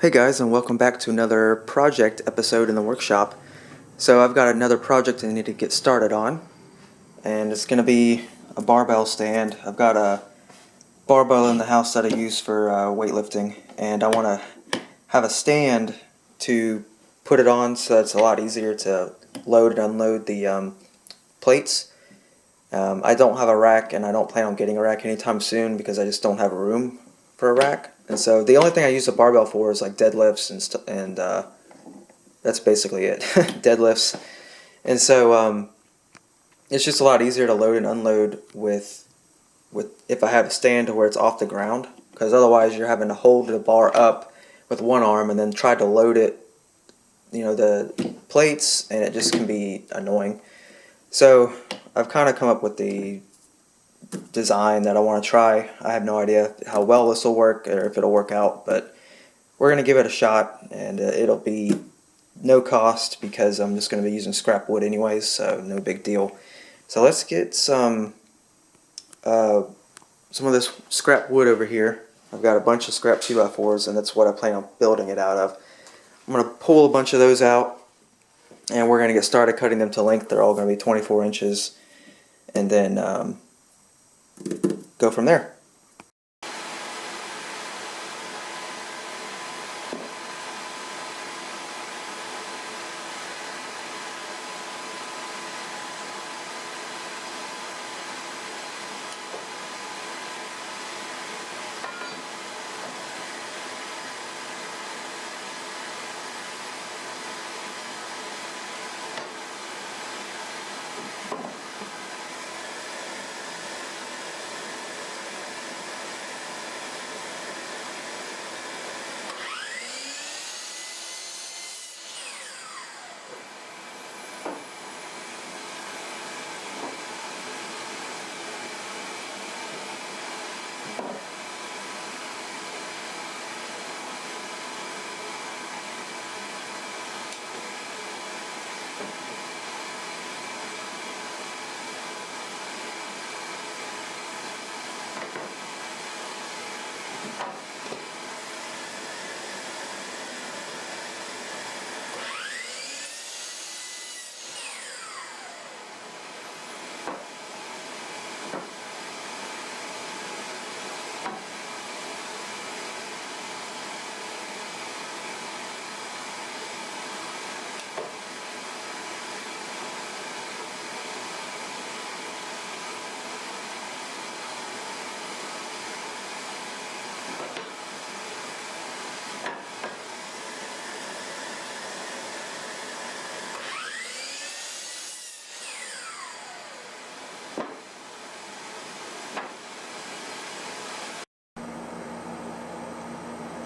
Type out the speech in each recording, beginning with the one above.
Hey guys, and welcome back to another project episode in the workshop. So I've got another project I need to get started on, and it's going to be a barbell stand. I've got a barbell in the house that I use for weightlifting, and I want to have a stand to put it on so it's a lot easier to load and unload the plates. I don't have a rack, and I don't plan on getting a rack anytime soon because I just don't have room for a rack. And so the only thing I use a barbell for is like deadlifts and that's basically it. Deadlifts. And so it's just a lot easier to load and unload with if I have a stand to where it's off the ground, because otherwise you're having to hold the bar up with one arm and then try to load it, the plates, and it just can be annoying. So I've kind of come up with the design that I want to try. I have no idea how well this will work or if it'll work out, but we're going to give it a shot, and it'll be no cost because I'm just going to be using scrap wood anyways, so no big deal. So let's get some of this scrap wood over here. I've got a bunch of scrap 2x4s, and that's what I plan on building it out of. I'm going to pull a bunch of those out, and we're going to get started cutting them to length. They're all going to be 24 inches, and then go from there.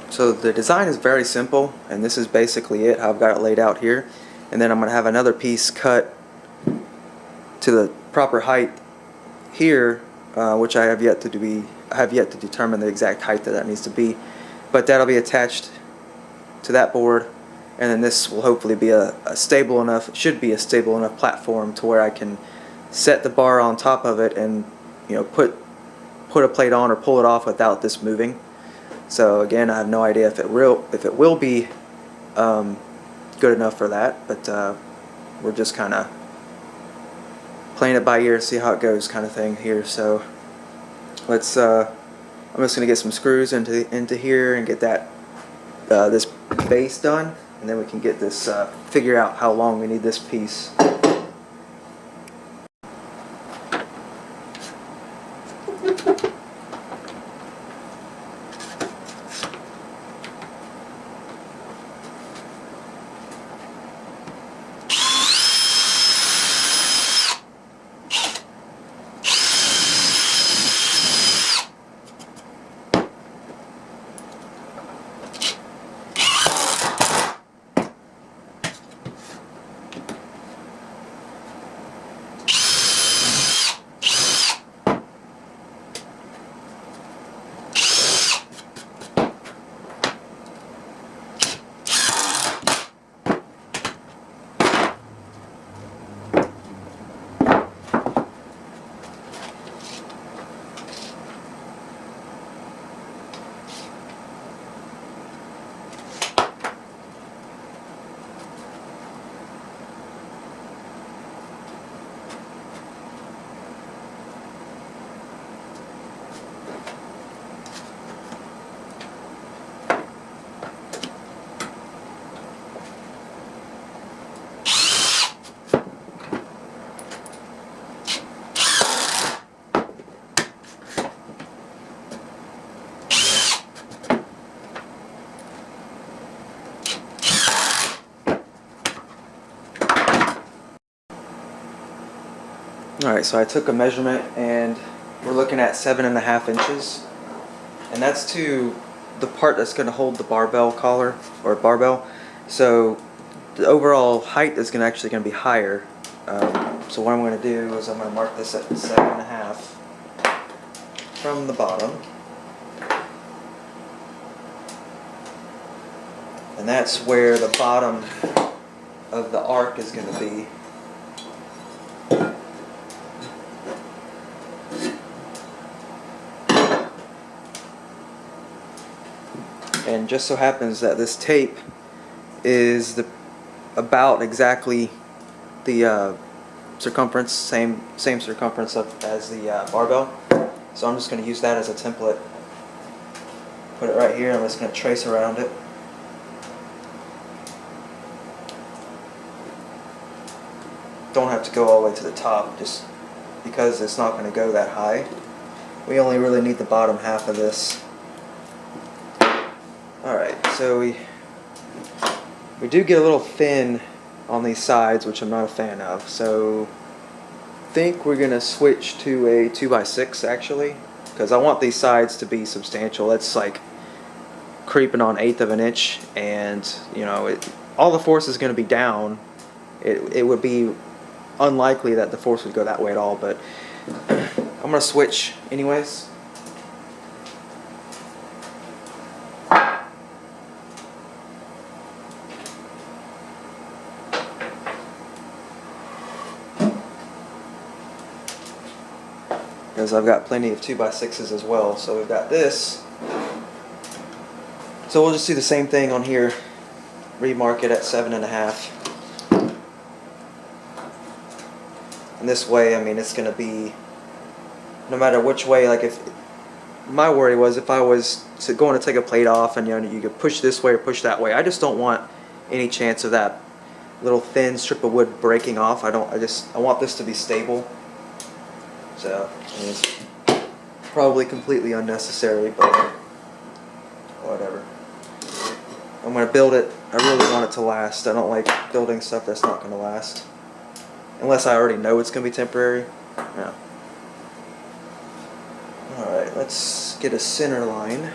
So the design is very simple, and this is basically it, how I've got it laid out here. And then I'm going to have another piece cut to the proper height here, which I have yet to determine the exact height that needs to be. But that'll be attached to that board, and then this will hopefully be should be a stable enough platform to where I can set the bar on top of it and put a plate on or pull it off without this moving. So again, I have no idea if it will be good enough for that, but we're just kind of playing it by ear, see how it goes, kind of thing here. So let's. I'm just gonna get some screws into here and get that this base done, and then we can get this figure out how long we need this piece. Alright, so I took a measurement and we're looking at 7.5 inches. And that's to the part that's going to hold the barbell collar or barbell. So the overall height is actually going to be higher. So what I'm going to do is I'm going to mark this at 7.5 from the bottom. And that's where the bottom of the arc is going to be. And just so happens that this tape is about exactly the circumference, same circumference as the barbell. So I'm just going to use that as a template. Put it right here. I'm just going to trace around it. Don't have to go all the way to the top, just because it's not going to go that high. We only really need the bottom half of this. Alright, so we do get a little thin on these sides, which I'm not a fan of. So I think we're going to switch to a 2x6 actually, because I want these sides to be substantial. That's like creeping on 1/8 of an inch, and you know, all the force is going to be down. It would be unlikely that the force would go that way at all, but I'm going to switch anyways. Because I've got plenty of 2x6s as well. So we've got this. So we'll just do the same thing on here. Remark it at 7.5. And this way, I mean, it's going to be, no matter which way, like if, my worry was if I was going to take a plate off and you know, you could push this way or push that way. I just don't want any chance of that little thin strip of wood breaking off. I want this to be stable. So, I mean, it's probably completely unnecessary, but whatever. I'm going to build it. I really want it to last. I don't like building stuff that's not going to last. Unless I already know it's going to be temporary. No. Alright, let's get a center line.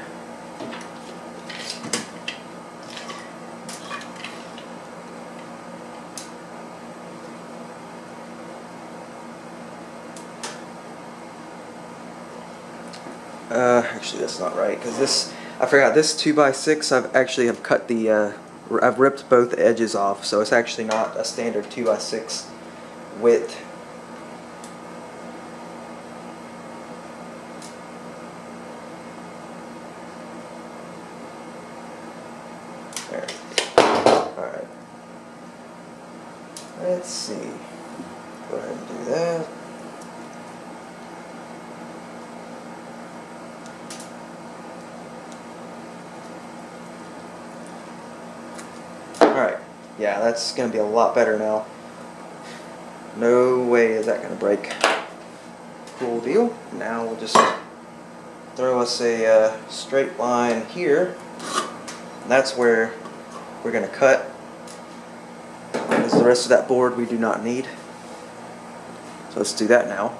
Actually that's not right, because this, I forgot, this 2x6 I've actually cut the, I've ripped both edges off, so it's actually not a standard 2x6 width. There. Alright. Let's see. Go ahead and do that. Alright, yeah, that's going to be a lot better now. No way is that going to break. Cool deal. Now we'll just throw us a straight line here. And that's where we're going to cut. Because the rest of that board we do not need. So let's do that now.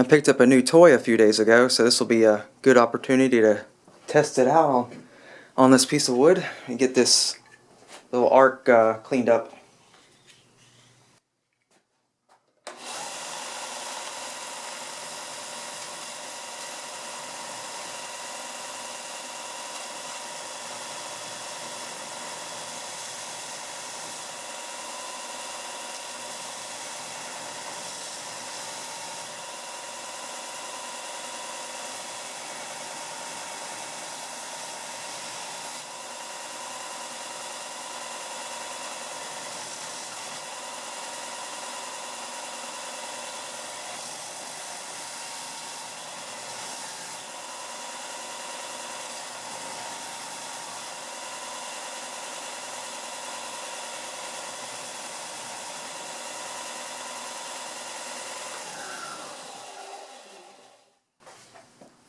I picked up a new toy a few days ago, so this will be a good opportunity to test it out on this piece of wood and get this little arc cleaned up.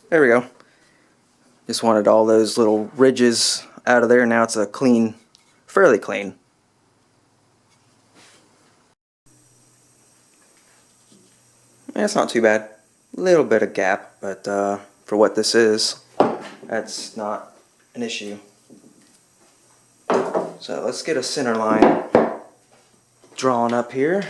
There we go. Just wanted all those little ridges out of there. Now it's a clean, fairly clean. Yeah, it's not too bad. A little bit of gap, but for what this is, that's not an issue. So let's get a center line drawn up here.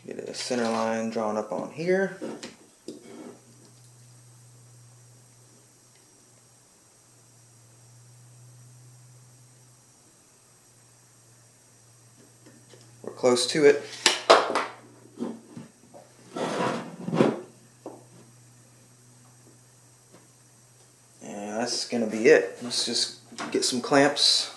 Get a center line drawn up on here. We're close to it. And that's gonna be it. Let's just get some clamps.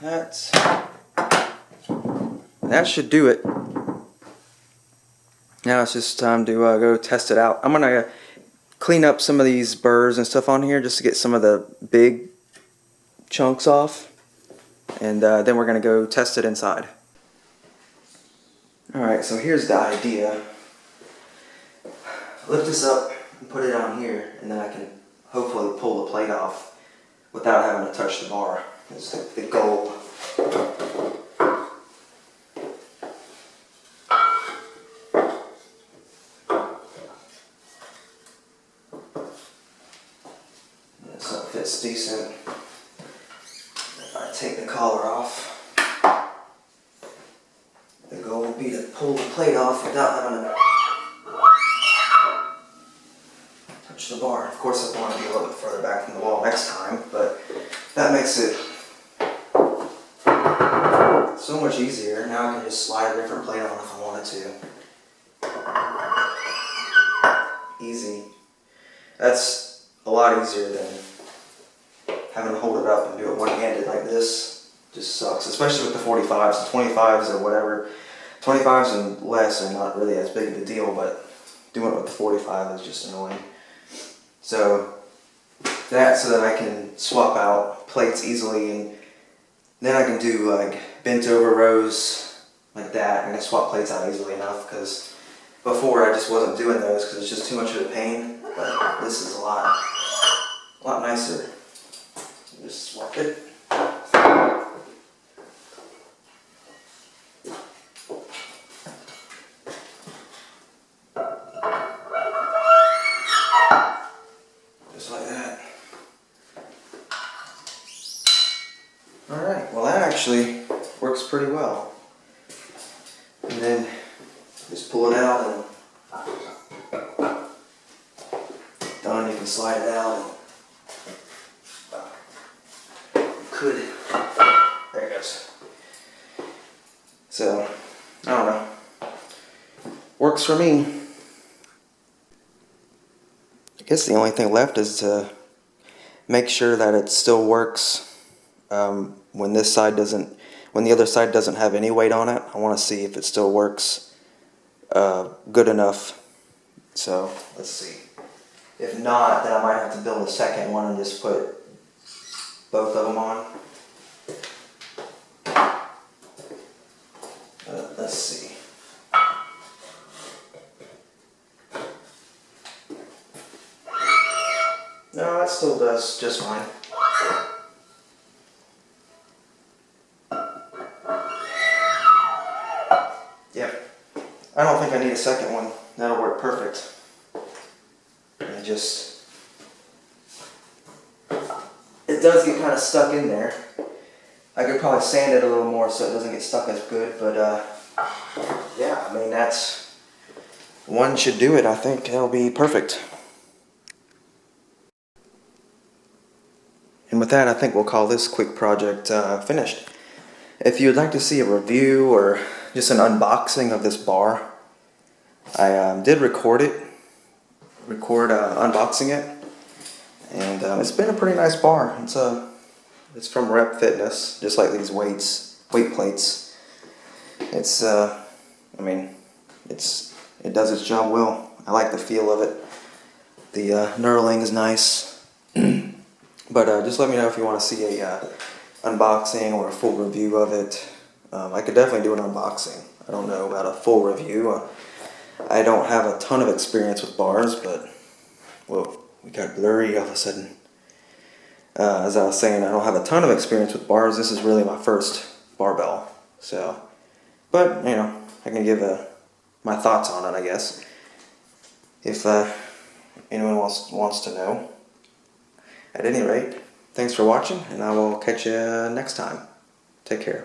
Alright, that should do it. Now it's just time to go test it out. I'm gonna clean up some of these burrs and stuff on here just to get some of the big chunks off, and then we're gonna go test it inside. Alright, so here's the idea. Lift this up and put it on here, and then I can hopefully pull the plate off without having to touch the bar. That's the goal. So it fits decent. If I take the collar off, the goal will be to pull the plate off without having to touch the bar. Of course, I want to be a little bit further back from the wall next time, but that makes it so much much easier. Now I can just slide a different plate on if I wanted to. Easy. That's a lot easier than having to hold it up and do it one-handed like this. Just sucks, especially with the 45s. The 25s or whatever. 25s and less are not really as big of a deal, but doing it with the 45 is just annoying. So that so that I can swap out plates easily, and then I can do like bent over rows like that. I can swap plates out easily enough, because before I just wasn't doing those because it's just too much of a pain. But this is a lot nicer. Just swap it. Just like that. Alright, well that actually works pretty well. And then just pull it out and done. You can slide it out. Could. There it goes. So, I don't know. Works for me. I guess the only thing left is to make sure that it still works when the other side doesn't have any weight on it. I want to see if it still works good enough. So, let's see. If not, then I might have to build a second one and just put both of them on. Let's see. No, that still does just fine. Yep. I don't think I need a second one. That'll work perfect. It does get kind of stuck in there. I could probably sand it a little more so it doesn't get stuck as good, but yeah, I mean, that's one should do it. I think it'll be perfect. And with that, I think we'll call this quick project finished. If you'd like to see a review or just an unboxing of this bar, I did record unboxing it, and it's been a pretty nice bar. It's from Rep Fitness, just like these weight plates. It's I mean, it does its job well. I like the feel of it. The knurling is nice. But just let me know if you want to see a unboxing or a full review of it. I could definitely do an unboxing. I don't know about a full review. I don't have a ton of experience with bars, but whoa, we got blurry all of a sudden. As I was saying, I don't have a ton of experience with bars. This is really my first barbell. So, but you know, I can give my thoughts on it, I guess, if anyone wants to know. At any rate, thanks for watching, and I will catch you next time. Take care.